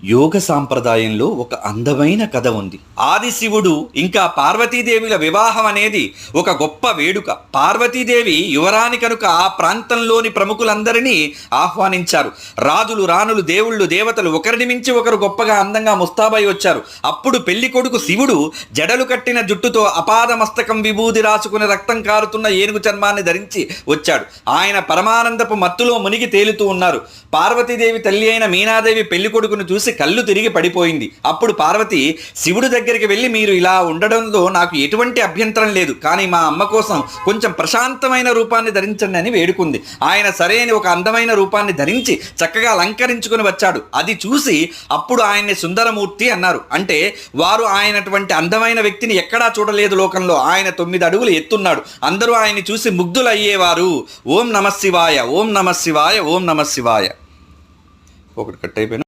యోగ సాంప్రదాయంలో ఒక అందమైన కథ ఉంది. ఆదిశివుడు ఇంకా పార్వతీదేవిల వివాహం అనేది ఒక గొప్ప వేడుక. పార్వతీదేవి యువరాణి కనుక ఆ ప్రాంతంలోని ప్రముఖులందరినీ ఆహ్వానించారు. రాజులు, రాణులు, దేవుళ్ళు, దేవతలు ఒకరిని మించి ఒకరు గొప్పగా అందంగా ముస్తాబై వచ్చారు. అప్పుడు పెళ్లి కొడుకు శివుడు జడలు కట్టిన జుట్టుతో అపాద మస్తకం విభూది రాసుకుని రక్తం కారుతున్న ఏనుగు చర్మాన్ని ధరించి వచ్చాడు. ఆయన పరమానందపు మత్తులో మునిగి తేలుతూ ఉన్నారు. పార్వతీదేవి తల్లి అయిన మీనాదేవి పెళ్లి కొడుకును చూసి కళ్ళు తిరిగి పడిపోయింది. అప్పుడు పార్వతి శివుడి దగ్గరికి వెళ్ళి, మీరు ఇలా ఉండడంలో నాకు ఎటువంటి అభ్యంతరం లేదు, కానీ మా అమ్మ కోసం కొంచెం ప్రశాంతమైన రూపాన్ని ధరించండి అని వేడుకుంది. ఆయన సరే అని ఒక అందమైన రూపాన్ని ధరించి చక్కగా అలంకరించుకుని వచ్చాడు. అది చూసి అప్పుడు ఆయన్ని సుందరమూర్తి అన్నారు. అంటే వారు ఆయనటువంటి అందమైన వ్యక్తిని ఎక్కడా చూడలేదు లోకంలో. ఆయన 9 అడుగులు ఎత్తున్నాడు. అందరూ ఆయన్ని చూసి ముగ్ధులయ్యేవారు. ఓం నమ శివాయ, ఓం నమ శివాయ, ఓం నమ శివాయ. ఒకటి కట్ అయిపోయినా.